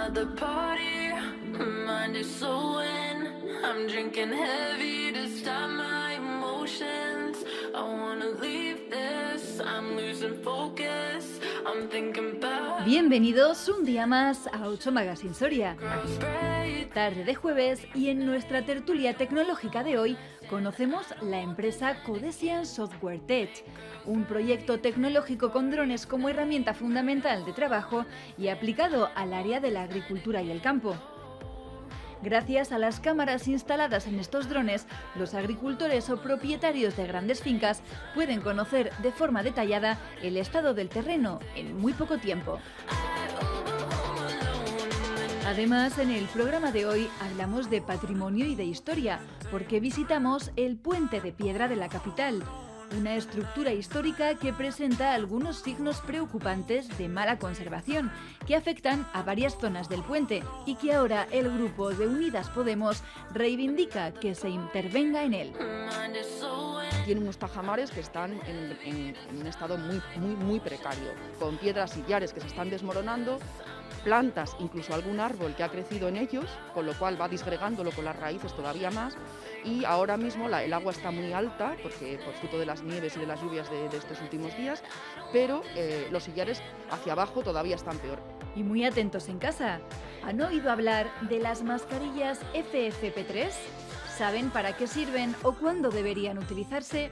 at the party, mind is so in. I'm drinking heavy to stop my emotions. I wanna leave this, I'm losing focus. I'm thinking about. Bienvenidos un día más a 8 Magazine Soria. Tarde de jueves y en nuestra tertulia tecnológica de hoy conocemos la empresa Codesian Software Tech, un proyecto tecnológico con drones como herramienta fundamental de trabajo y aplicado al área de la agricultura y el campo. Gracias a las cámaras instaladas en estos drones, los agricultores o propietarios de grandes fincas pueden conocer de forma detallada el estado del terreno en muy poco tiempo. Además, en el programa de hoy hablamos de patrimonio y de historia, porque visitamos el Puente de Piedra de la capital, una estructura histórica que presenta algunos signos preocupantes de mala conservación que afectan a varias zonas del puente y que ahora el grupo de Unidas Podemos reivindica que se intervenga en él. Tiene unos tajamares que están en un estado muy precario, con piedras sillares que se están desmoronando, plantas, incluso algún árbol que ha crecido en ellos, con lo cual va disgregándolo con las raíces todavía más, y ahora mismo el agua está muy alta por fruto de las nieves y de las lluvias de estos últimos días, pero los sillares hacia abajo todavía están peor. Y muy atentos en casa, ¿han oído hablar de las mascarillas FFP3? ¿Saben para qué sirven o cuándo deberían utilizarse?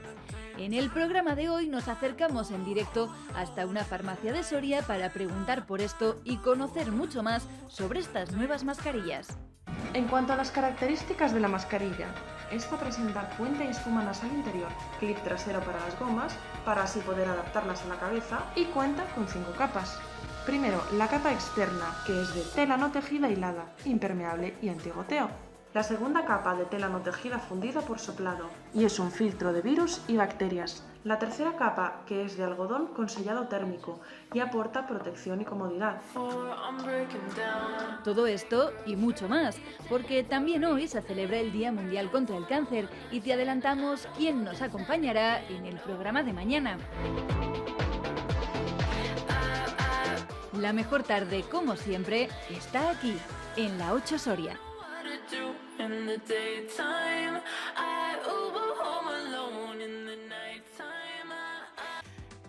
En el programa de hoy nos acercamos en directo hasta una farmacia de Soria para preguntar por esto y conocer mucho más sobre estas nuevas mascarillas. En cuanto a las características de la mascarilla, esta presenta puente y espuma nasal interior, clip trasero para las gomas, para así poder adaptarlas a la cabeza, y cuenta con 5 capas. Primero, la capa externa, que es de tela no tejida hilada, impermeable y antigoteo. La segunda capa de tela no tejida fundida por soplado, y es un filtro de virus y bacterias. La tercera capa, que es de algodón con sellado térmico, y aporta protección y comodidad. Todo esto y mucho más, porque también hoy se celebra el Día Mundial contra el Cáncer y te adelantamos quién nos acompañará en el programa de mañana. La mejor tarde, como siempre, está aquí, en la 8 Soria. In the daytime, I Uber home alone in the nighttime.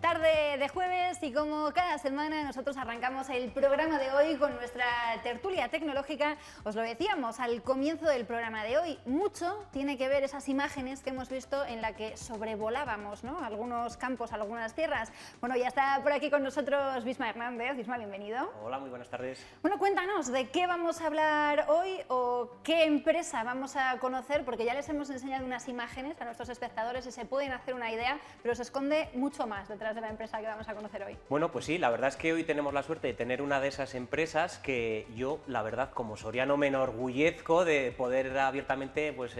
Tarde de jueves y como cada semana nosotros arrancamos el programa de hoy con nuestra tertulia tecnológica. Os lo decíamos al comienzo del programa de hoy, mucho tiene que ver esas imágenes que hemos visto en la que sobrevolábamos, ¿no?, algunos campos, algunas tierras. Bueno, ya está por aquí con nosotros Visma Hernández. Visma, bienvenido. Hola, muy buenas tardes. Bueno, cuéntanos de qué vamos a hablar hoy o qué empresa vamos a conocer, porque ya les hemos enseñado unas imágenes a nuestros espectadores y se pueden hacer una idea, pero se esconde mucho más detrás de la empresa que vamos a conocer hoy. Bueno, pues sí, la verdad es que hoy tenemos la suerte de tener una de esas empresas que yo, la verdad, como soriano me enorgullezco de poder abiertamente pues,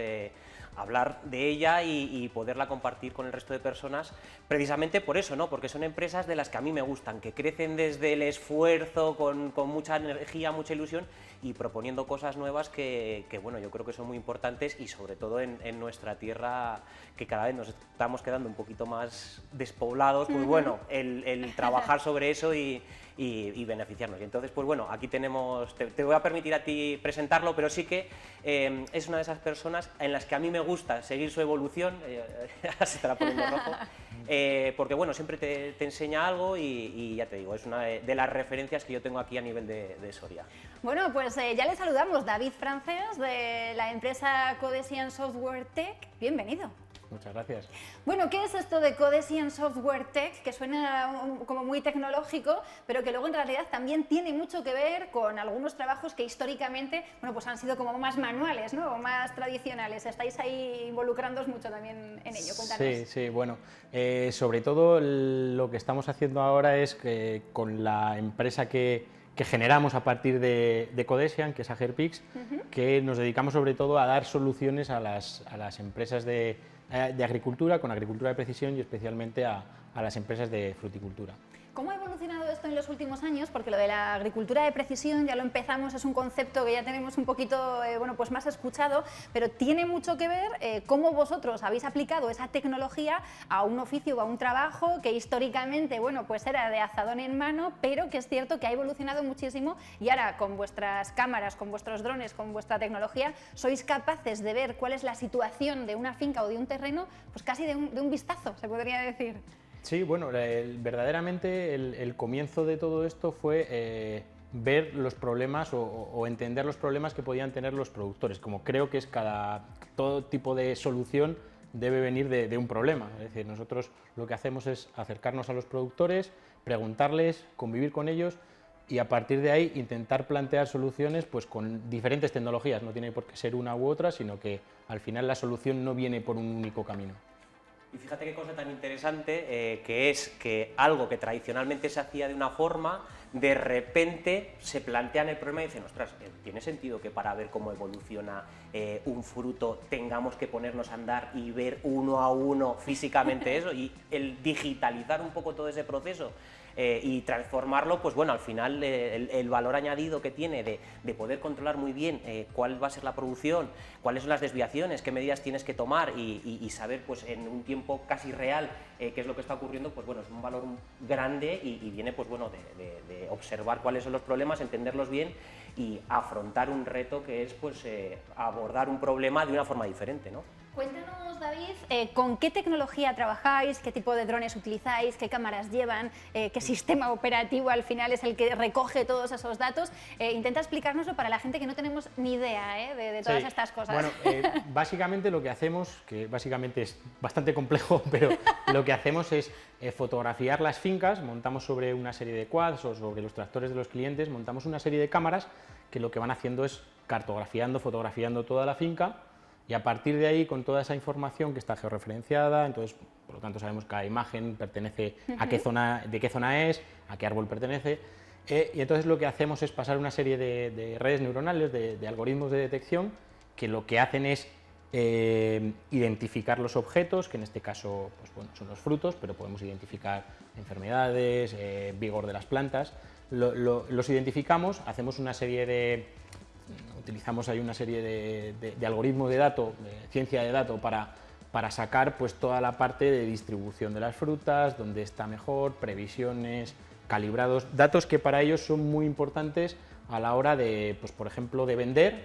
hablar de ella y poderla compartir con el resto de personas, precisamente por eso, ¿no? Porque son empresas de las que a mí me gustan, que crecen desde el esfuerzo, con mucha energía, mucha ilusión y proponiendo cosas nuevas que bueno, yo creo que son muy importantes y sobre todo en nuestra tierra, que cada vez nos estamos quedando un poquito más despoblados, pues bueno, el trabajar sobre eso y beneficiarnos. Y entonces, pues bueno, aquí tenemos, te voy a permitir a ti presentarlo, pero sí que es una de esas personas en las que a mí me gusta seguir su evolución, se estará poniendo rojo, porque bueno, siempre te enseña algo y ya te digo, es una de las referencias que yo tengo aquí a nivel de Soria. Bueno, pues ya le saludamos, David Francés, de la empresa Codesian Software Tech. Bienvenido. Muchas gracias. Bueno, ¿qué es esto de Codesian Software Tech? Que suena como muy tecnológico, pero que luego en realidad también tiene mucho que ver con algunos trabajos que históricamente, bueno, pues han sido como más manuales, ¿no?, o más tradicionales. Estáis ahí involucrándoos mucho también en ello. Cuéntanos. Sí, bueno, sobre todo lo que estamos haciendo ahora es que con la empresa que generamos a partir de Codesian, que es Agerpix, que nos dedicamos sobre todo a dar soluciones a las empresas de agricultura, con agricultura de precisión y especialmente a a las empresas de fruticultura. ¿Cómo ha evolucionado esto en los últimos años? Porque lo de la agricultura de precisión ya lo empezamos, es un concepto que ya tenemos un poquito bueno, pues más escuchado, pero tiene mucho que ver cómo vosotros habéis aplicado esa tecnología a un oficio o a un trabajo que históricamente bueno, pues era de azadón en mano, pero que es cierto que ha evolucionado muchísimo y ahora con vuestras cámaras, con vuestros drones, con vuestra tecnología, sois capaces de ver cuál es la situación de una finca o de un terreno, pues casi de un vistazo, se podría decir. Sí, bueno, verdaderamente el comienzo de todo esto fue ver los problemas o entender los problemas que podían tener los productores, como creo que es todo tipo de solución debe venir de un problema. Es decir, nosotros lo que hacemos es acercarnos a los productores, preguntarles, convivir con ellos y a partir de ahí intentar plantear soluciones pues, con diferentes tecnologías. No tiene por qué ser una u otra, sino que al final la solución no viene por un único camino. Y fíjate qué cosa tan interesante, que es que algo que tradicionalmente se hacía de una forma, de repente se plantean el problema y dicen, ostras, ¿tiene sentido que para ver cómo evoluciona un fruto tengamos que ponernos a andar y ver uno a uno físicamente eso? Y el digitalizar un poco todo ese proceso y transformarlo, pues bueno, al final el valor añadido que tiene de poder controlar muy bien cuál va a ser la producción, cuáles son las desviaciones, qué medidas tienes que tomar y saber pues en un tiempo casi real qué es lo que está ocurriendo, pues bueno, es un valor grande y viene pues bueno de observar cuáles son los problemas, entenderlos bien y afrontar un reto que es pues abordar un problema de una forma diferente, ¿no? Cuéntanos, David, ¿con qué tecnología trabajáis? ¿Qué tipo de drones utilizáis? ¿Qué cámaras llevan? ¿Qué sistema operativo al final es el que recoge todos esos datos? Intenta explicárnoslo para la gente que no tenemos ni idea de todas estas cosas. Bueno, básicamente lo que hacemos, que básicamente es bastante complejo, pero lo que hacemos es fotografiar las fincas, montamos sobre una serie de quads o sobre los tractores de los clientes, montamos una serie de cámaras que lo que van haciendo es cartografiando, fotografiando toda la finca. Y a partir de ahí, con toda esa información que está georreferenciada, entonces, por lo tanto, sabemos que cada imagen pertenece a qué zona, de qué zona es, a qué árbol pertenece, y entonces lo que hacemos es pasar una serie de redes neuronales, de algoritmos de detección, que lo que hacen es identificar los objetos, que en este caso pues, bueno, son los frutos, pero podemos identificar enfermedades, vigor de las plantas, los identificamos, hacemos una serie utilizamos ahí una serie de algoritmos de datos, de ciencia de datos para sacar pues, toda la parte de distribución de las frutas, dónde está mejor, previsiones, calibrados, datos que para ellos son muy importantes a la hora de, pues, por ejemplo, de vender,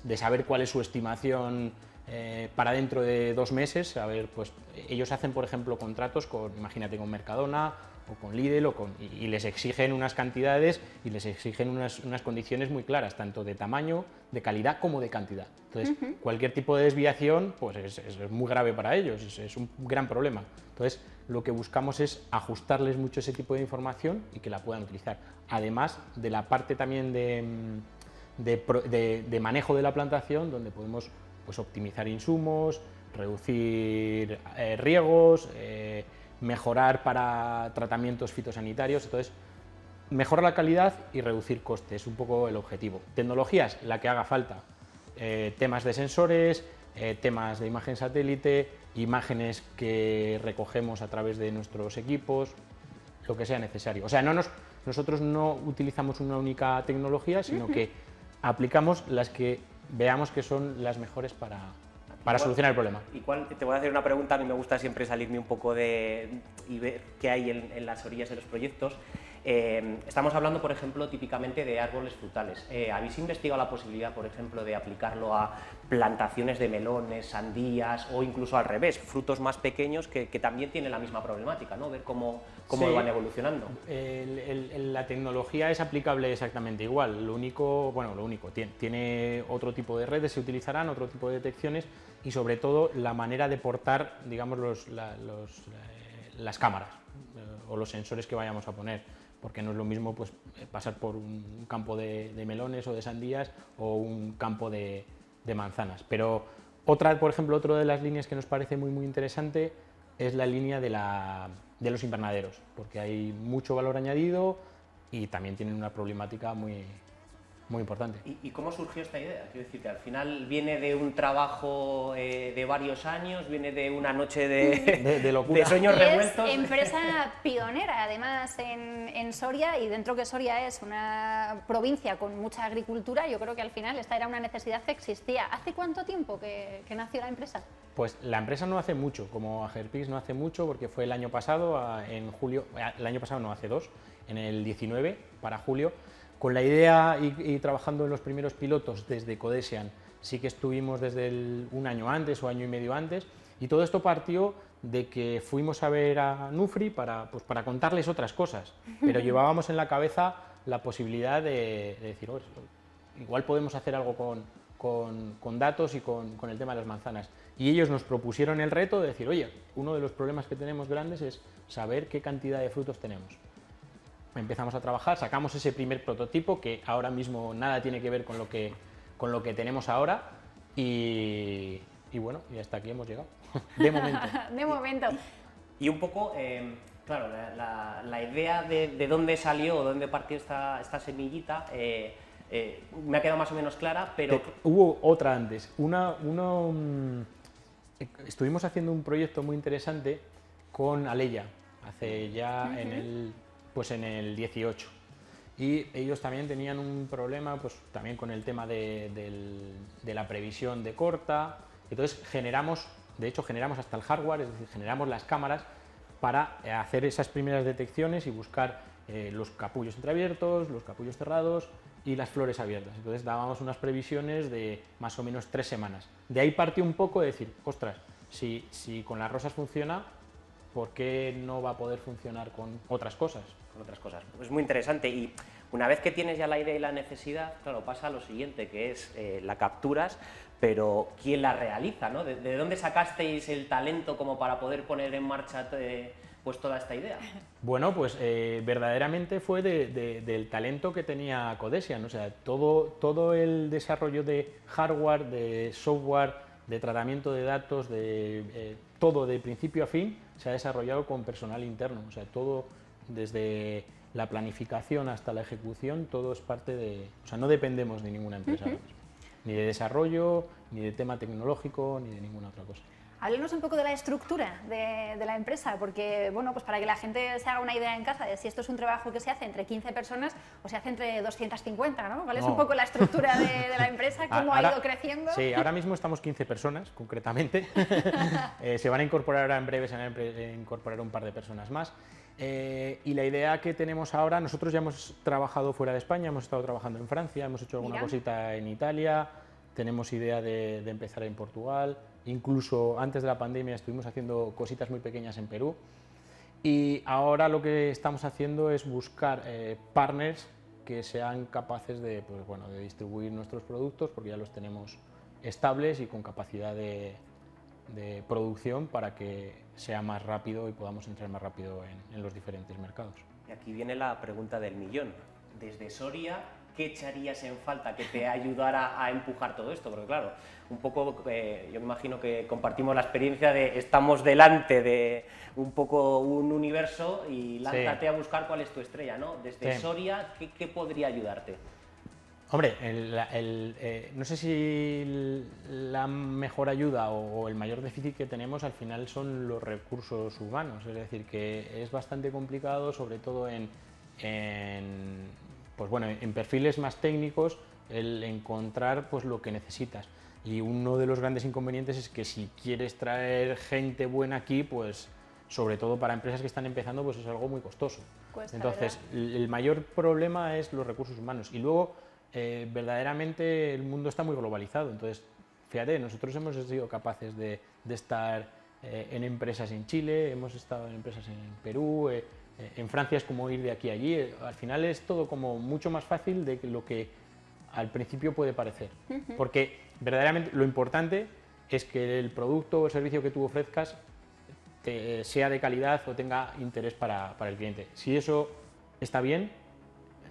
de saber cuál es su estimación para dentro de 2 meses, saber, pues, ellos hacen, por ejemplo, contratos con, imagínate, con Mercadona, o con Lidl, y les exigen unas cantidades y les exigen unas condiciones muy claras, tanto de tamaño, de calidad como de cantidad. Entonces, cualquier tipo de desviación pues es muy grave para ellos, es un gran problema. Entonces, lo que buscamos es ajustarles mucho ese tipo de información y que la puedan utilizar. Además de la parte también de manejo de la plantación, donde podemos pues, optimizar insumos, reducir riegos, mejorar para tratamientos fitosanitarios, entonces mejorar la calidad y reducir costes, es un poco el objetivo. Tecnologías, la que haga falta, temas de sensores, temas de imagen satélite, imágenes que recogemos a través de nuestros equipos, lo que sea necesario. O sea, nosotros no utilizamos una única tecnología, sino que aplicamos las que veamos que son las mejores para solucionar el problema. Te voy a hacer una pregunta, a mí me gusta siempre salirme un poco y ver qué hay en las orillas de los proyectos. Estamos hablando, por ejemplo, típicamente de árboles frutales. ¿Habéis investigado la posibilidad, por ejemplo, de aplicarlo a plantaciones de melones, sandías o incluso al revés, frutos más pequeños que también tienen la misma problemática, ¿no? Ver cómo Sí, van evolucionando? La tecnología es aplicable exactamente igual, lo único, tiene otro tipo de redes, se utilizarán otro tipo de detecciones y sobre todo la manera de portar, digamos, las cámaras o los sensores que vayamos a poner, porque no es lo mismo pues, pasar por un campo de melones o de sandías o un campo de manzanas. Pero por ejemplo, otra de las líneas que nos parece muy interesante es la línea de los invernaderos, porque hay mucho valor añadido y también tienen una problemática muy muy importante. ¿Y cómo surgió esta idea? Quiero decir, que al final viene de un trabajo de varios años, viene de una noche de locura. de sueños revueltos. Es empresa pionera, además, en Soria, y dentro que Soria es una provincia con mucha agricultura, yo creo que al final esta era una necesidad que existía. ¿Hace cuánto tiempo que nació la empresa? Pues la empresa no hace mucho, como Agerpix no hace mucho, porque fue el año pasado, en julio, el año pasado no, hace 2, en el 19, para julio, con la idea y trabajando en los primeros pilotos desde Codesian. Sí que estuvimos desde un año antes o año y medio antes, y todo esto partió de que fuimos a ver a Nufri para contarles otras cosas, pero llevábamos en la cabeza la posibilidad de decir, "Oh, igual podemos hacer algo con datos y con el tema de las manzanas". Y ellos nos propusieron el reto de decir, oye, uno de los problemas que tenemos grandes es saber qué cantidad de frutos tenemos. Empezamos a trabajar, sacamos ese primer prototipo, que ahora mismo nada tiene que ver con lo que tenemos ahora, y bueno, y hasta aquí hemos llegado, de momento. De momento. Y un poco, claro, la idea de dónde salió o dónde partió esta semillita, me ha quedado más o menos clara, pero... Hubo otra antes. Estuvimos haciendo un proyecto muy interesante con Aleya, hace ya en el 18. Y ellos también tenían un problema pues, también con el tema de la previsión de corta. Entonces generamos hasta el hardware, es decir, generamos las cámaras para hacer esas primeras detecciones y buscar los capullos entreabiertos, los capullos cerrados y las flores abiertas. Entonces dábamos unas previsiones de más o menos 3 semanas. De ahí partió un poco de decir, ostras, si con las rosas funciona, ¿por qué no va a poder funcionar con otras cosas? Con otras cosas. Es muy interesante, y una vez que tienes ya la idea y la necesidad, claro, pasa a lo siguiente, que es la capturas, pero ¿quién la realiza, ¿no? ¿De dónde sacasteis el talento como para poder poner en marcha pues toda esta idea? Bueno, pues verdaderamente fue del talento que tenía Codesian, o sea, todo el desarrollo de hardware, de software, de tratamiento de datos, todo de principio a fin se ha desarrollado con personal interno, o sea, todo desde la planificación hasta la ejecución, todo es parte de... O sea, no dependemos de ninguna empresa, ni de desarrollo, ni de tema tecnológico, ni de ninguna otra cosa. Háblenos un poco de la estructura de la empresa, porque, bueno, pues para que la gente se haga una idea en casa de si esto es un trabajo que se hace entre 15 personas o se hace entre 250, ¿no? ¿Cuál es un poco la estructura de la empresa? ¿Cómo ha ido creciendo? Sí, ahora mismo estamos 15 personas, concretamente. Se van a incorporar ahora en breve, se van a incorporar un par de personas más. Y la idea que tenemos ahora, nosotros ya hemos trabajado fuera de España, hemos estado trabajando en Francia, hemos hecho alguna cosita en Italia, tenemos idea de empezar en Portugal. Incluso antes de la pandemia estuvimos haciendo cositas muy pequeñas en Perú, y ahora lo que estamos haciendo es buscar partners que sean capaces de distribuir nuestros productos, porque ya los tenemos estables y con capacidad de producción para que sea más rápido y podamos entrar más rápido en los diferentes mercados. Y aquí viene la pregunta del millón. Desde Soria, ¿qué echarías en falta que te ayudara a empujar todo esto? Porque claro, un poco, yo me imagino que compartimos la experiencia de estamos delante de un poco un universo y lánzate a buscar cuál es tu estrella, ¿no? Desde Soria, ¿qué podría ayudarte? Hombre, no sé si la mejor ayuda o el mayor déficit que tenemos al final son los recursos humanos, es decir, que es bastante complicado, sobre todo en perfiles más técnicos, el encontrar pues, lo que necesitas. Y uno de los grandes inconvenientes es que si quieres traer gente buena aquí, pues sobre todo para empresas que están empezando, pues es algo muy costoso. Cuesta, entonces, el mayor problema es los recursos humanos. Y luego, verdaderamente, el mundo está muy globalizado. Entonces, fíjate, nosotros hemos sido capaces de estar en empresas en Chile, hemos estado en empresas en Perú, en Francia es como ir de aquí a allí. Al final es todo como mucho más fácil de lo que al principio puede parecer. Porque verdaderamente lo importante es que el producto o el servicio que tú ofrezcas sea de calidad o tenga interés para el cliente. Si eso está bien,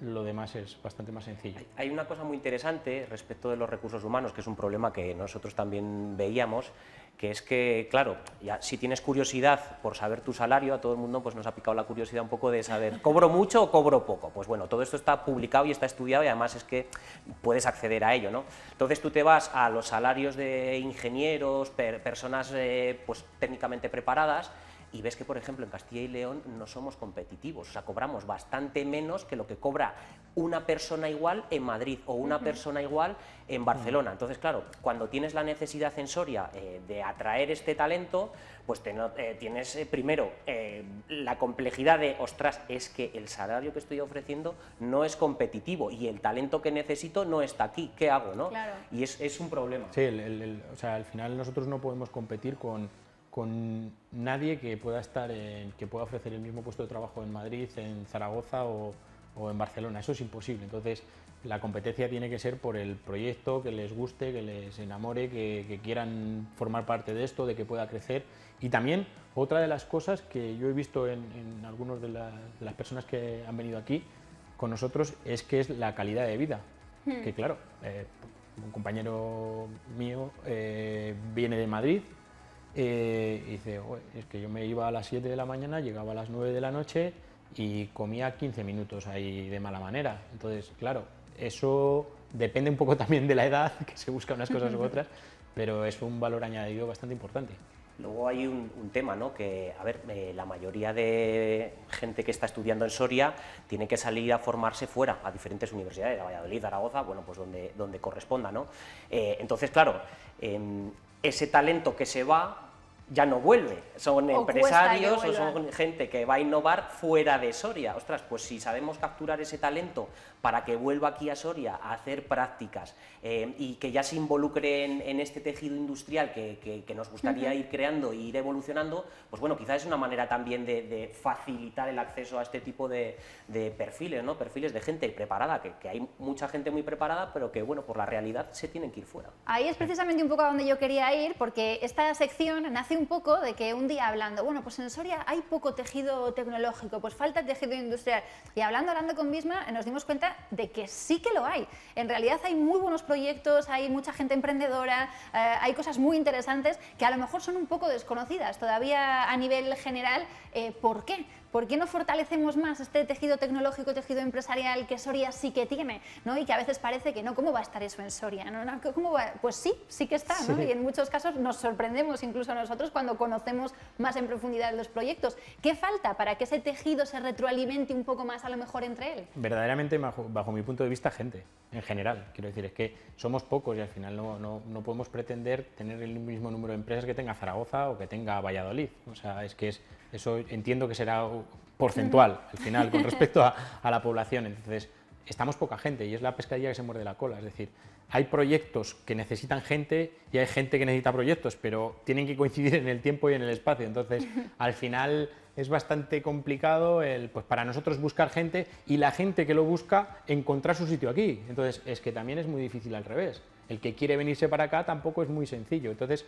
lo demás es bastante más sencillo. Hay una cosa muy interesante respecto de los recursos humanos, que es un problema que nosotros también veíamos, que es que, claro, ya si tienes curiosidad por saber tu salario, a todo el mundo pues nos ha picado la curiosidad un poco de saber, ¿cobro mucho o cobro poco? Pues bueno, todo esto está publicado y está estudiado y además es que puedes acceder a ello, ¿no? Entonces tú te vas a los salarios de ingenieros, personas pues técnicamente preparadas, y ves que, por ejemplo, en Castilla y León no somos competitivos, o sea, cobramos bastante menos que lo que cobra una persona igual en Madrid o una persona igual en Barcelona. Entonces, claro, cuando tienes la necesidad en Soria de atraer este talento, pues tienes primero la complejidad de, ostras, es que el salario que estoy ofreciendo no es competitivo y el talento que necesito no está aquí, ¿qué hago, no? Claro. Y es un problema. Sí, o sea, al final nosotros no podemos competir con nadie que pueda que pueda ofrecer el mismo puesto de trabajo en Madrid, en Zaragoza o en Barcelona. Eso es imposible. Entonces, la competencia tiene que ser por el proyecto, que les guste, que les enamore, que quieran formar parte de esto, de que pueda crecer. Y también, otra de las cosas que yo he visto en algunas de las personas que han venido aquí con nosotros es que es la calidad de vida. Que claro, un compañero mío viene de Madrid, y dice, es que yo me iba a las 7 de la mañana, llegaba a las 9 de la noche y comía 15 minutos ahí de mala manera. Entonces, claro, eso depende un poco también de la edad, que se busca unas cosas u otras, pero es un valor añadido bastante importante. Luego hay un tema, ¿no? Que, a ver, la mayoría de gente que está estudiando en Soria tiene que salir a formarse fuera, a diferentes universidades, a Valladolid, Zaragoza, bueno, pues donde corresponda, ¿no? Entonces, claro, ese talento que se va ya no vuelve, son empresarios o son gente que va a innovar fuera de Soria. Ostras, pues si sabemos capturar ese talento para que vuelva aquí a Soria a hacer prácticas y que ya se involucre en este tejido industrial que nos gustaría ir creando e ir evolucionando, pues bueno, quizás es una manera también de facilitar el acceso a este tipo de perfiles, ¿no? Perfiles de gente preparada, que hay mucha gente muy preparada, pero que, bueno, por la realidad se tienen que ir fuera. Ahí es precisamente un poco a donde yo quería ir, porque esta sección nace un poco de que un día hablando, bueno, pues en Soria hay poco tejido tecnológico, pues falta tejido industrial, y hablando con Bisma nos dimos cuenta de que sí que lo hay. En realidad hay muy buenos proyectos, hay mucha gente emprendedora, hay cosas muy interesantes que a lo mejor son un poco desconocidas todavía a nivel general. ¿Por qué? ¿Por qué no fortalecemos más este tejido tecnológico, tejido empresarial que Soria sí que tiene, ¿no? Y que a veces parece que no, ¿cómo va a estar eso en Soria? ¿No? ¿Cómo va? Pues sí que está, ¿no? Sí. Y en muchos casos nos sorprendemos incluso nosotros cuando conocemos más en profundidad los proyectos. ¿Qué falta para que ese tejido se retroalimente un poco más a lo mejor entre él? Verdaderamente, bajo mi punto de vista, gente, en general. Quiero decir, es que somos pocos y al final no podemos pretender tener el mismo número de empresas que tenga Zaragoza o que tenga Valladolid. O sea, es que eso entiendo que será porcentual al final con respecto a la población. Entonces, estamos poca gente y es la pescadilla que se muerde la cola. Es decir, hay proyectos que necesitan gente y hay gente que necesita proyectos, pero tienen que coincidir en el tiempo y en el espacio. Entonces, al final es bastante complicado pues para nosotros buscar gente y la gente que lo busca encontrar su sitio aquí. Entonces, es que también es muy difícil al revés. El que quiere venirse para acá tampoco es muy sencillo. Entonces,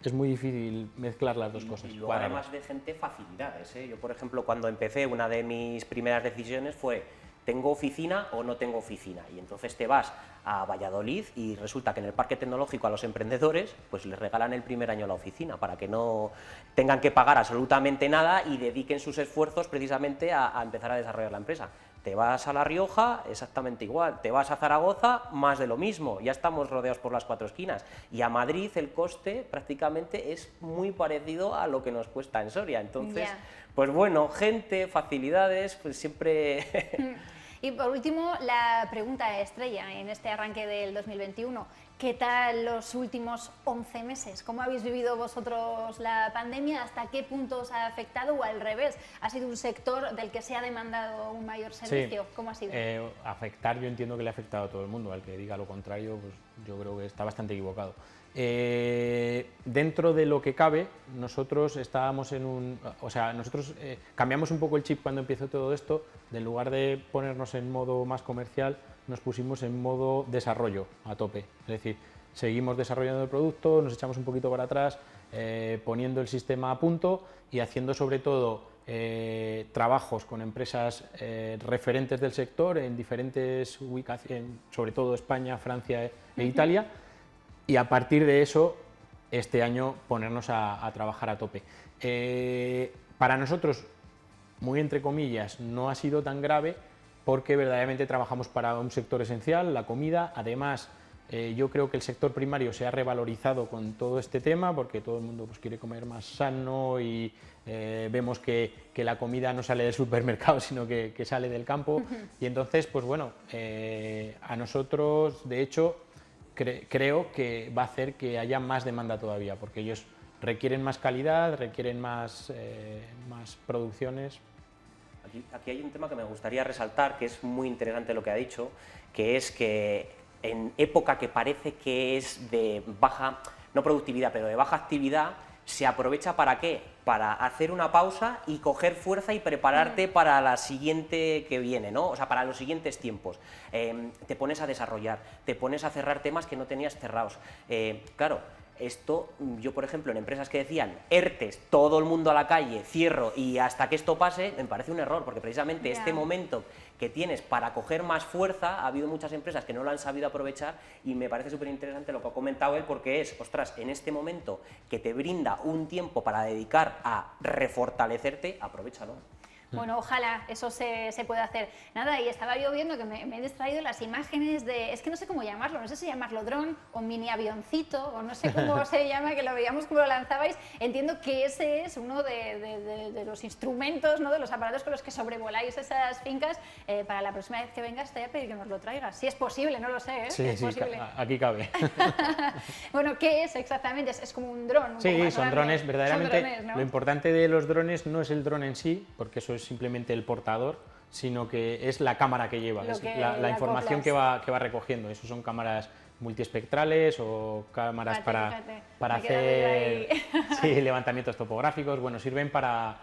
es muy difícil mezclar las dos cosas. Y luego, además de gente, facilidades, ¿eh? Yo, por ejemplo, cuando empecé, una de mis primeras decisiones fue: ¿tengo oficina o no tengo oficina? Y entonces te vas a Valladolid y resulta que en el Parque Tecnológico a los emprendedores pues les regalan el primer año la oficina para que no tengan que pagar absolutamente nada y dediquen sus esfuerzos precisamente a empezar a desarrollar la empresa. Te vas a La Rioja, exactamente igual. Te vas a Zaragoza, más de lo mismo. Ya estamos rodeados por las cuatro esquinas. Y a Madrid el coste prácticamente es muy parecido a lo que nos cuesta en Soria. Entonces, pues bueno, gente, facilidades, pues siempre... Y por último, la pregunta estrella en este arranque del 2021. ¿Qué tal los últimos 11 meses? ¿Cómo habéis vivido vosotros la pandemia? ¿Hasta qué punto os ha afectado o al revés? ¿Ha sido un sector del que se ha demandado un mayor servicio? Sí. ¿Cómo ha sido? Afectar, yo entiendo que le ha afectado a todo el mundo. Al que diga lo contrario, pues yo creo que está bastante equivocado. Dentro de lo que cabe, nosotros estábamos nosotros cambiamos un poco el chip cuando empezó todo esto. En lugar de ponernos en modo más comercial, nos pusimos en modo desarrollo a tope. Es decir, seguimos desarrollando el producto, nos echamos un poquito para atrás, poniendo el sistema a punto y haciendo sobre todo trabajos con empresas referentes del sector en diferentes ubicaciones, sobre todo España, Francia e Italia. Y a partir de eso este año ponernos a trabajar a tope. Para nosotros, muy entre comillas, no ha sido tan grave porque verdaderamente trabajamos para un sector esencial, la comida. Además, yo creo que el sector primario se ha revalorizado con todo este tema porque todo el mundo pues, quiere comer más sano y vemos que la comida no sale del supermercado sino que sale del campo. Y entonces, pues bueno, a nosotros, de hecho, creo que va a hacer que haya más demanda todavía porque ellos requieren más calidad, requieren más producciones. Aquí hay un tema que me gustaría resaltar, que es muy interesante lo que ha dicho, que es que en época que parece que es de baja, no productividad, pero de baja actividad, se aprovecha ¿para qué? Para hacer una pausa y coger fuerza y prepararte para la siguiente que viene, ¿no? O sea, para los siguientes tiempos. Te pones a desarrollar, te pones a cerrar temas que no tenías cerrados. Claro, esto, yo por ejemplo, en empresas que decían ERTES, todo el mundo a la calle, cierro y hasta que esto pase, me parece un error, porque precisamente este momento que tienes para coger más fuerza, ha habido muchas empresas que no lo han sabido aprovechar y me parece súper interesante lo que ha comentado él, porque es, ostras, en este momento que te brinda un tiempo para dedicar a refortalecerte, aprovéchalo. Bueno, ojalá eso se pueda hacer. Nada, y estaba yo viendo que me he distraído las imágenes de, es que no sé cómo llamarlo, no sé si llamarlo dron o mini avioncito o no sé cómo se llama, que lo veíamos como lo lanzabais. Entiendo que ese es uno de los instrumentos, ¿no? De los aparatos con los que sobrevoláis esas fincas. Para la próxima vez que vengas te voy a pedir que nos lo traigas. Si es posible, no lo sé, ¿eh? Sí, es sí, posible. aquí cabe. Bueno, ¿qué es exactamente? Es como un dron. Sí, son drones, Son verdaderamente. drones, ¿no? Lo importante de los drones no es el dron en sí, porque eso es simplemente el portador, sino que es la cámara que lleva, es la información que va recogiendo. Eso son cámaras multiespectrales o cámaras para hacer sí, levantamientos topográficos. Bueno, sirven para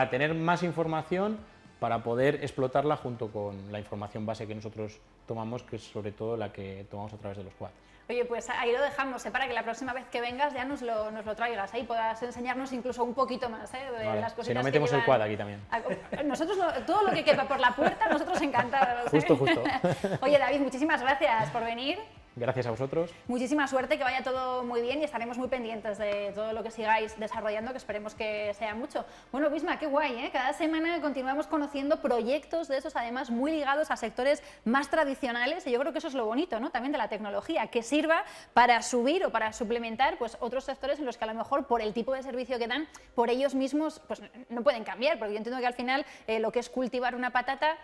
tener más información, para poder explotarla junto con la información base que nosotros tomamos, que es sobre todo la que tomamos a través de los quads. Oye, pues ahí lo dejamos, para que la próxima vez que vengas ya nos lo traigas, ahí puedas enseñarnos incluso un poquito más, de vale. las cositas. Si no, metemos el quad aquí también. Nosotros, todo lo que quepa por la puerta, nosotros encantados. Justo. Oye, David, muchísimas gracias por venir. Gracias a vosotros. Muchísima suerte, que vaya todo muy bien y estaremos muy pendientes de todo lo que sigáis desarrollando, que esperemos que sea mucho. Bueno, Visma, qué guay, ¿eh? Cada semana continuamos conociendo proyectos de esos, además muy ligados a sectores más tradicionales, y yo creo que eso es lo bonito, ¿no? También de la tecnología, que sirva para subir o para suplementar pues, otros sectores en los que a lo mejor por el tipo de servicio que dan, por ellos mismos pues, no pueden cambiar, porque yo entiendo que al final lo que es cultivar una patata,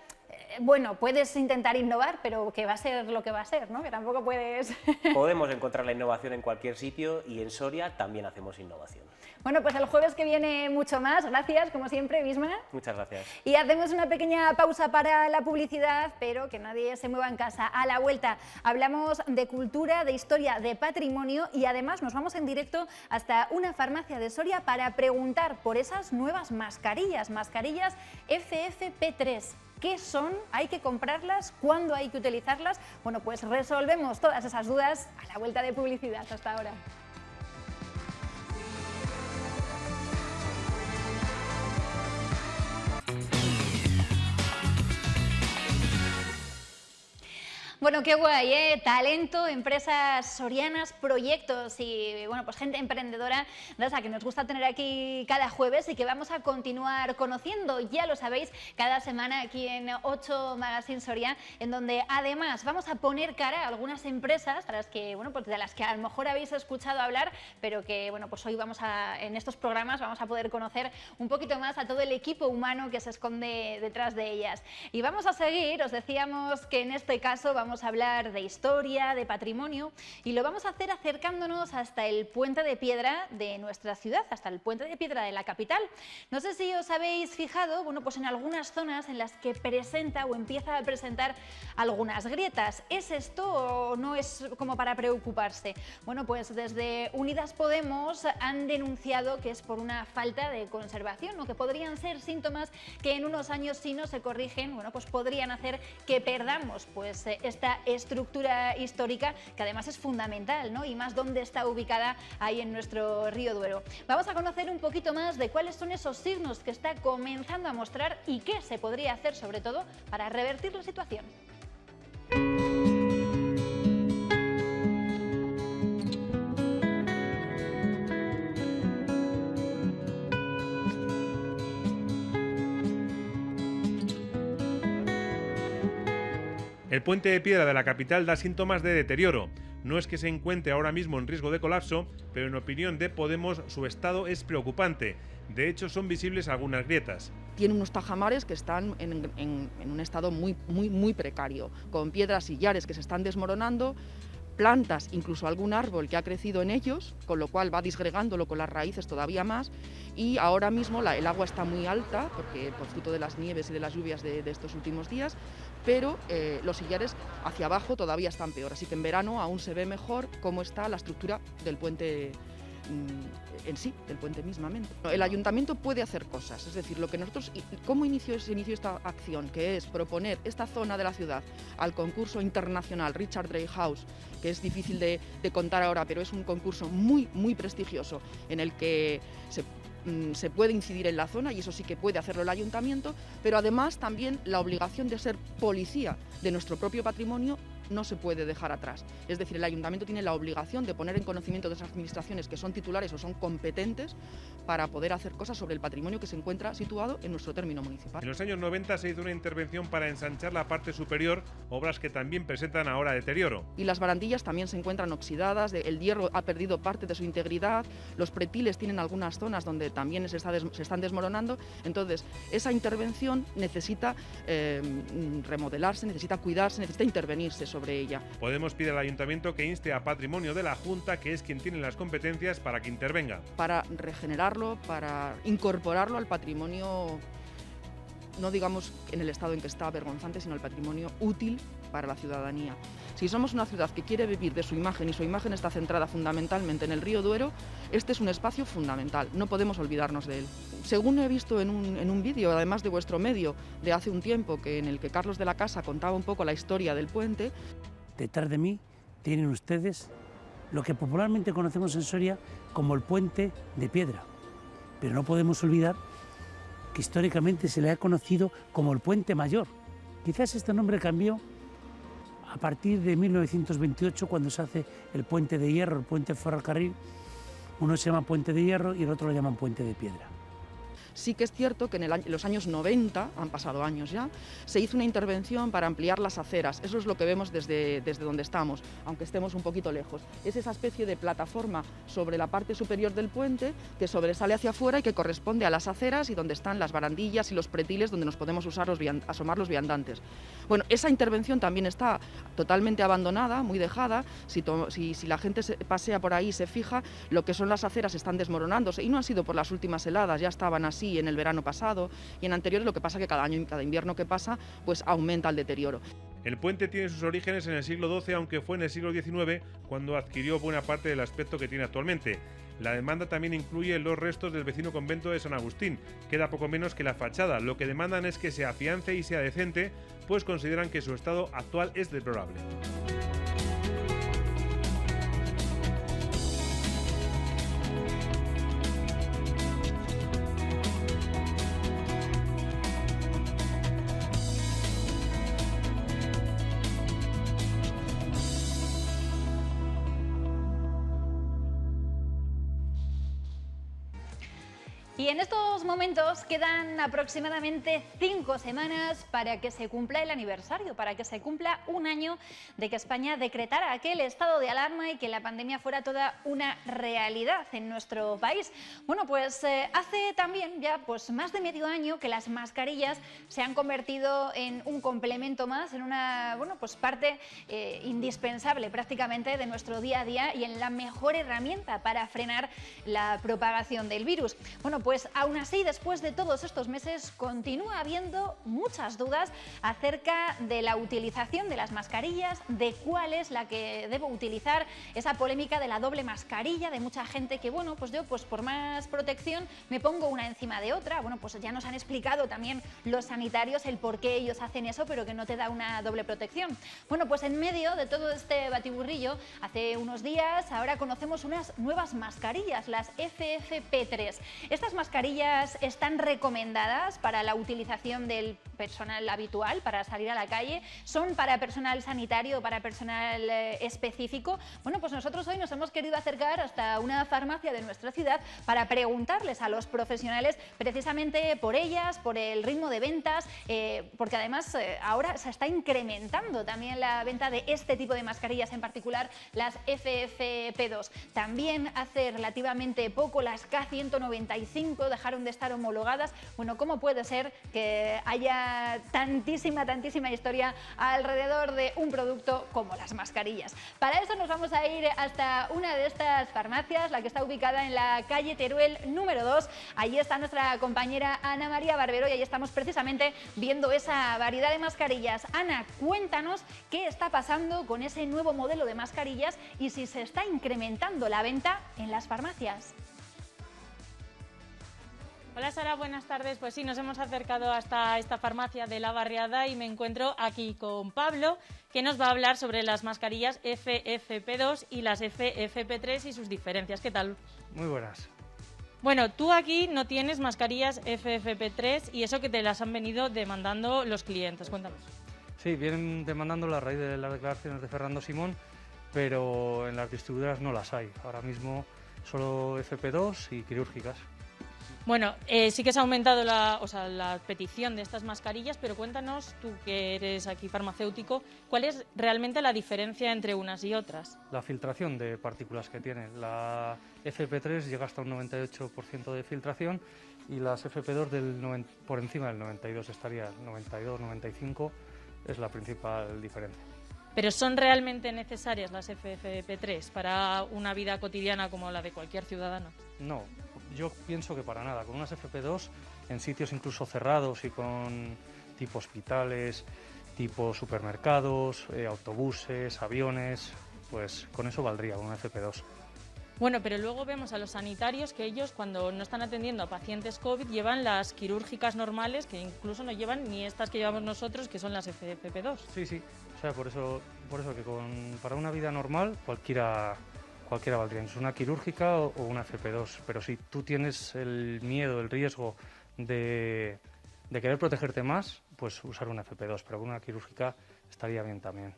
bueno, puedes intentar innovar, pero que va a ser lo que va a ser, ¿no? Que tampoco puedes... Podemos encontrar la innovación en cualquier sitio y en Soria también hacemos innovación. Bueno, pues el jueves que viene mucho más. Gracias, como siempre, Visma. Muchas gracias. Y hacemos una pequeña pausa para la publicidad, pero que nadie se mueva en casa. A la vuelta hablamos de cultura, de historia, de patrimonio y además nos vamos en directo hasta una farmacia de Soria para preguntar por esas nuevas mascarillas FFP3. ¿Qué son? ¿Hay que comprarlas? ¿Cuándo hay que utilizarlas? Bueno, pues resolvemos todas esas dudas a la vuelta de publicidad. Hasta ahora. Bueno, qué guay, ¿eh? Talento, empresas sorianas, proyectos y bueno, pues gente emprendedora, de esa que nos gusta tener aquí cada jueves y que vamos a continuar conociendo, ya lo sabéis, cada semana aquí en 8 Magazine Soria, en donde además vamos a poner cara a algunas empresas a las que, bueno, pues de las que a lo mejor habéis escuchado hablar, pero que bueno, pues hoy en estos programas vamos a poder conocer un poquito más a todo el equipo humano que se esconde detrás de ellas. Y vamos a seguir, os decíamos que en este caso vamos a hablar de historia, de patrimonio, y lo vamos a hacer acercándonos hasta el Puente de Piedra de nuestra ciudad, hasta el Puente de Piedra de la capital. No sé si os habéis fijado, bueno, pues en algunas zonas en las que presenta o empieza a presentar algunas grietas. ¿Es esto o no es como para preocuparse? Bueno, pues desde Unidas Podemos han denunciado que es por una falta de conservación, o que podrían ser síntomas que en unos años, si no se corrigen, bueno, pues podrían hacer que perdamos pues esta estructura histórica, que además es fundamental, ¿no? Y más dónde está ubicada ahí en nuestro río Duero. Vamos a conocer un poquito más de cuáles son esos signos que está comenzando a mostrar y qué se podría hacer, sobre todo, para revertir la situación. El puente de piedra de la capital da síntomas de deterioro. No es que se encuentre ahora mismo en riesgo de colapso, pero en opinión de Podemos su estado es preocupante. De hecho, son visibles algunas grietas. Tiene unos tajamares que están en un estado muy precario, con piedras sillares que se están desmoronando, plantas, incluso algún árbol que ha crecido en ellos, con lo cual va disgregándolo con las raíces todavía más, y ahora mismo el agua está muy alta, porque por fruto de las nieves y de las lluvias de estos últimos días, pero los sillares hacia abajo todavía están peor, así que en verano aún se ve mejor cómo está la estructura del puente en sí, del puente mismamente. El ayuntamiento puede hacer cosas, es decir, lo que nosotros, ¿cómo se inició esta acción? Que es proponer esta zona de la ciudad al concurso internacional Richard Dreyhaus, que es difícil de contar ahora, pero es un concurso muy prestigioso en el que se puede incidir en la zona, y eso sí que puede hacerlo el ayuntamiento, pero además también la obligación de ser policía de nuestro propio patrimonio no se puede dejar atrás. Es decir, el ayuntamiento tiene la obligación de poner en conocimiento de esas administraciones que son titulares o son competentes para poder hacer cosas sobre el patrimonio que se encuentra situado en nuestro término municipal. En los años 90 se hizo una intervención para ensanchar la parte superior, obras que también presentan ahora deterioro. Y las barandillas también se encuentran oxidadas, el hierro ha perdido parte de su integridad, los pretiles tienen algunas zonas donde también se están desmoronando. Entonces, esa intervención necesita remodelarse, necesita cuidarse, necesita intervenirse sobre ella. Podemos pedir al ayuntamiento que inste a Patrimonio de la Junta, que es quien tiene las competencias, para que intervenga. Para regenerarlo, para incorporarlo al patrimonio, no digamos en el estado en que está vergonzante, sino al patrimonio útil para la ciudadanía. Si somos una ciudad que quiere vivir de su imagen y su imagen está centrada fundamentalmente en el río Duero, este es un espacio fundamental, no podemos olvidarnos de él. Según he visto en un vídeo, además de vuestro medio, de hace un tiempo, en el que Carlos de la Casa contaba un poco la historia del puente. Detrás de mí tienen ustedes lo que popularmente conocemos en Soria como el puente de piedra, pero no podemos olvidar que históricamente se le ha conocido como el puente mayor. Quizás este nombre cambió a partir de 1928, cuando se hace el puente de hierro, el puente ferrocarril. Uno se llama puente de hierro y el otro lo llaman puente de piedra. Sí que es cierto que en los años 90, han pasado años ya, se hizo una intervención para ampliar las aceras. Eso es lo que vemos desde donde estamos, aunque estemos un poquito lejos. Es esa especie de plataforma sobre la parte superior del puente que sobresale hacia afuera y que corresponde a las aceras y donde están las barandillas y los pretiles donde nos podemos asomar los viandantes. Bueno, esa intervención también está totalmente abandonada, muy dejada. Si la gente pasea por ahí y se fija, lo que son las aceras están desmoronándose, y no han sido por las últimas heladas, ya estaban así en el verano pasado y en anteriores. Lo que pasa que cada año y cada invierno que pasa, pues aumenta el deterioro. El puente tiene sus orígenes en el siglo XII, aunque fue en el siglo XIX cuando adquirió buena parte del aspecto que tiene actualmente. La demanda también incluye los restos del vecino convento de San Agustín. Queda poco menos que la fachada. Lo que demandan es que se afiance y sea decente, pues consideran que su estado actual es deplorable. Y en estos momentos quedan aproximadamente 5 semanas para que se cumpla el aniversario, para que se cumpla un año de que España decretara aquel estado de alarma y que la pandemia fuera toda una realidad en nuestro país. Bueno, pues hace también ya más de medio año que las mascarillas se han convertido en un complemento más, en una parte indispensable prácticamente de nuestro día a día y en la mejor herramienta para frenar la propagación del virus. Bueno, pues aún así, después de todos estos meses, continúa habiendo muchas dudas acerca de la utilización de las mascarillas, de cuál es la que debo utilizar, esa polémica de la doble mascarilla, de mucha gente que, bueno, pues yo por más protección me pongo una encima de otra. Bueno, pues ya nos han explicado también los sanitarios el por qué ellos hacen eso, pero que no te da una doble protección. Bueno, pues en medio de todo este batiburrillo, hace unos días, ahora conocemos unas nuevas mascarillas, las FFP3. Estas mascarillas están recomendadas para la utilización del personal habitual, para salir a la calle? ¿Son para personal sanitario o para personal específico? Bueno, pues nosotros hoy nos hemos querido acercar hasta una farmacia de nuestra ciudad para preguntarles a los profesionales precisamente por ellas, por el ritmo de ventas, porque además ahora se está incrementando también la venta de este tipo de mascarillas, en particular las FFP2. También hace relativamente poco las K195 dejaron de estar homologadas. Bueno, ¿cómo puede ser que haya tantísima historia alrededor de un producto como las mascarillas? Para eso nos vamos a ir hasta una de estas farmacias, la que está ubicada en la calle Teruel número 2. Allí está nuestra compañera Ana María Barbero y ahí estamos precisamente viendo esa variedad de mascarillas. Ana, cuéntanos qué está pasando con ese nuevo modelo de mascarillas y si se está incrementando la venta en las farmacias. Hola Sara, buenas tardes. Pues sí, nos hemos acercado hasta esta farmacia de La Barriada y me encuentro aquí con Pablo, que nos va a hablar sobre las mascarillas FFP2 y las FFP3 y sus diferencias. ¿Qué tal? Muy buenas. Bueno, tú aquí no tienes mascarillas FFP3 y eso que te las han venido demandando los clientes. Cuéntanos. Sí, vienen demandándola a raíz de las declaraciones de Fernando Simón, pero en las distribuidoras no las hay. Ahora mismo solo FP2 y quirúrgicas. Bueno, sí que se ha aumentado la petición de estas mascarillas, pero cuéntanos, tú que eres aquí farmacéutico, ¿cuál es realmente la diferencia entre unas y otras? La filtración de partículas que tiene. La FP3 llega hasta un 98% de filtración y las FP2 por encima del 92 estaría, 92, 95 es la principal diferencia. ¿Pero son realmente necesarias las FFP3 para una vida cotidiana como la de cualquier ciudadano? No, yo pienso que para nada. Con unas FP2 en sitios incluso cerrados y con tipo hospitales, tipo supermercados, autobuses, aviones, pues con eso valdría con una FP2. Bueno, pero luego vemos a los sanitarios que ellos cuando no están atendiendo a pacientes COVID llevan las quirúrgicas normales, que incluso no llevan ni estas que llevamos nosotros, que son las FFP2. Sí. O sea, por eso que para una vida normal cualquiera valdría, es una quirúrgica o una FP2. Pero si tú tienes el miedo, el riesgo de querer protegerte más, pues usar una FP2, pero con una quirúrgica estaría bien también.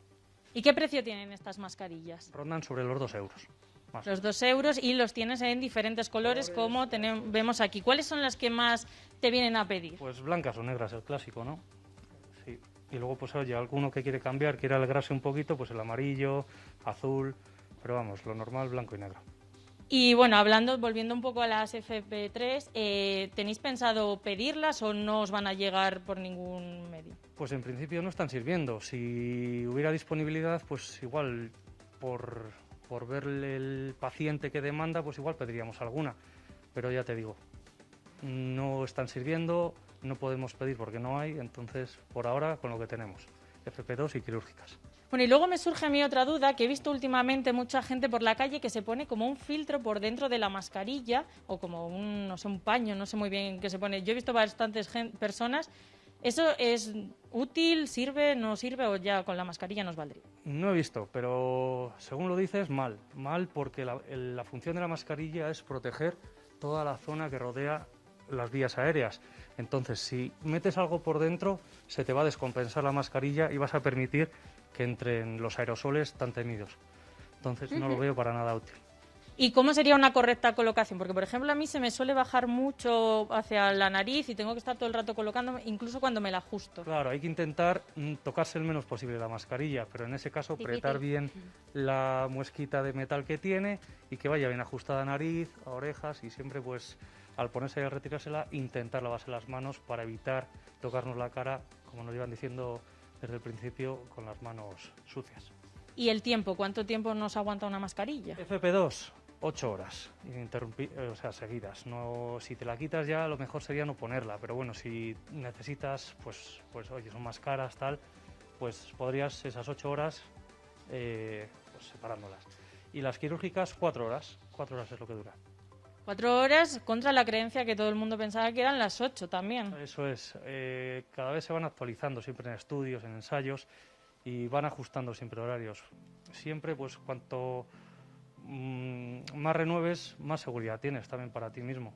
¿Y qué precio tienen estas mascarillas? Rondan sobre los 2 euros. Más. Los 2 euros y los tienes en diferentes colores como vemos aquí. ¿Cuáles son las que más te vienen a pedir? Pues blancas o negras, el clásico, ¿no? Sí. Y luego, pues oye, alguno que quiere cambiar, quiere alegrarse un poquito, pues el amarillo, azul, pero vamos, lo normal, blanco y negro. Y bueno, volviendo un poco a las FP3, ¿tenéis pensado pedirlas o no os van a llegar por ningún medio? Pues en principio no están sirviendo. Si hubiera disponibilidad, pues igual por ver el paciente que demanda, pues igual pediríamos alguna. Pero ya te digo, no están sirviendo, no podemos pedir porque no hay, entonces por ahora con lo que tenemos, FP2 y quirúrgicas. Bueno, y luego me surge a mí otra duda, que he visto últimamente mucha gente por la calle que se pone como un filtro por dentro de la mascarilla o como un paño, no sé muy bien qué se pone. Yo he visto bastantes personas. ¿Eso es útil, sirve, no sirve o ya con la mascarilla nos valdría? No he visto, pero según lo dices, mal. Mal porque la función de la mascarilla es proteger toda la zona que rodea las vías aéreas. Entonces, si metes algo por dentro, se te va a descompensar la mascarilla y vas a permitir que entren los aerosoles tan temidos. Entonces, no lo veo para nada útil. ¿Y cómo sería una correcta colocación? Porque, por ejemplo, a mí se me suele bajar mucho hacia la nariz y tengo que estar todo el rato colocándome, incluso cuando me la ajusto. Claro, hay que intentar tocarse el menos posible la mascarilla, pero en ese caso apretar bien la muesquita de metal que tiene y que vaya bien ajustada a nariz, a orejas y siempre, pues, al ponerse y al retirársela, intentar lavarse las manos para evitar tocarnos la cara, como nos llevan diciendo desde el principio, con las manos sucias. ¿Y el tiempo? ¿Cuánto tiempo nos aguanta una mascarilla? FP2. 8 horas, seguidas. No, si te la quitas ya, lo mejor sería no ponerla, pero bueno, si necesitas, pues oye, son más caras, tal, pues podrías esas 8 horas pues separándolas. Y las quirúrgicas, 4 horas. 4 horas es lo que dura. 4 horas contra la creencia que todo el mundo pensaba que eran las 8 también. Eso es. Cada vez se van actualizando, siempre en estudios, en ensayos, y van ajustando siempre horarios. Siempre, pues cuanto más renueves, más seguridad tienes también para ti mismo.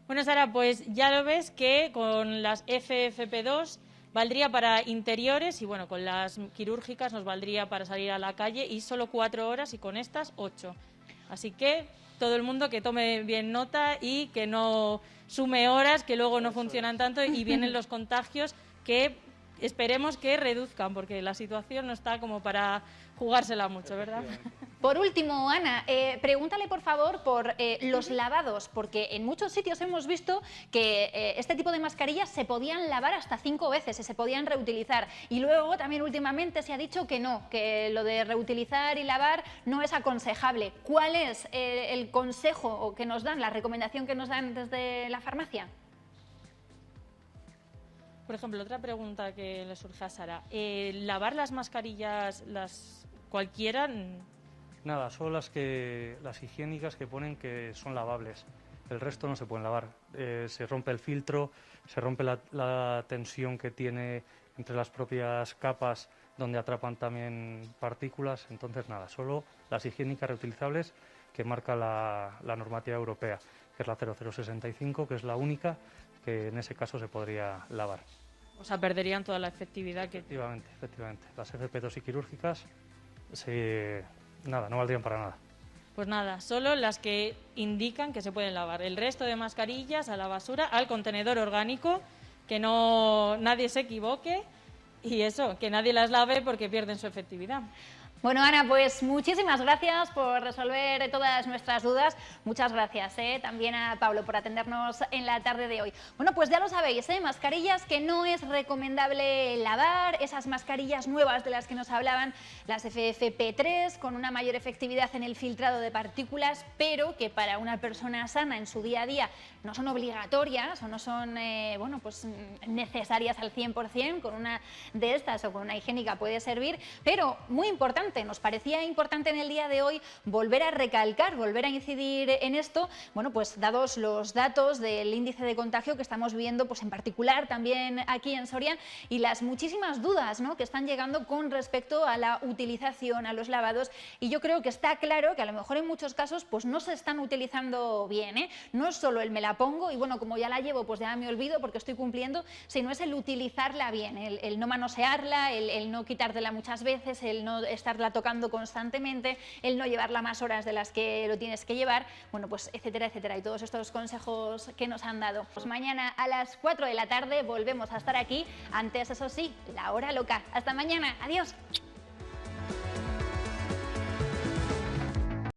Bueno, Sara, pues ya lo ves que con las FFP2 valdría para interiores y bueno, con las quirúrgicas nos valdría para salir a la calle y solo 4 horas y con estas 8. Así que todo el mundo que tome bien nota y que no sume horas, que luego no funcionan tanto y vienen los contagios que esperemos que reduzcan, porque la situación no está como para jugársela mucho, ¿verdad? Por último, Ana, pregúntale por favor por los lavados, porque en muchos sitios hemos visto que este tipo de mascarillas se podían lavar hasta 5 veces, se podían reutilizar. Y luego también últimamente se ha dicho que no, que lo de reutilizar y lavar no es aconsejable. ¿Cuál es el consejo que nos dan, la recomendación que nos dan desde la farmacia? Por ejemplo, otra pregunta que le surge a Sara. ¿Lavar las mascarillas, cualquiera? Nada, solo las higiénicas que ponen que son lavables. El resto no se pueden lavar. Se rompe el filtro, se rompe la tensión que tiene entre las propias capas donde atrapan también partículas. Entonces, nada, solo las higiénicas reutilizables que marca la normativa europea, que es la 0065, que es la única que en ese caso se podría lavar. O sea, perderían toda la efectividad que... Efectivamente. Las FP2 y quirúrgicas, nada, no valdrían para nada. Pues nada, solo las que indican que se pueden lavar. El resto de mascarillas a la basura, al contenedor orgánico, que nadie se equivoque y eso, que nadie las lave porque pierden su efectividad. Bueno, Ana, pues muchísimas gracias por resolver todas nuestras dudas. Muchas gracias también a Pablo por atendernos en la tarde de hoy. Bueno, pues ya lo sabéis, mascarillas que no es recomendable lavar, esas mascarillas nuevas de las que nos hablaban, las FFP3, con una mayor efectividad en el filtrado de partículas, pero que para una persona sana en su día a día no son obligatorias o no son pues necesarias al 100%, con una de estas o con una higiénica puede servir, pero muy importante, nos parecía importante en el día de hoy volver a recalcar, volver a incidir en esto, bueno, pues dados los datos del índice de contagio que estamos viendo, pues en particular también aquí en Soria, y las muchísimas dudas, ¿no?, que están llegando con respecto a la utilización, a los lavados, y yo creo que está claro que a lo mejor en muchos casos pues no se están utilizando bien, no es solo el me la pongo y bueno, como ya la llevo pues ya me olvido porque estoy cumpliendo, sino es el utilizarla bien, el no manosearla, el no quitártela muchas veces, el no estarla tocando constantemente, el no llevarla más horas de las que lo tienes que llevar, bueno, pues etcétera, etcétera, y todos estos consejos que nos han dado. Pues mañana a las 4 de la tarde volvemos a estar aquí, antes, eso sí, la hora loca. Hasta mañana, adiós.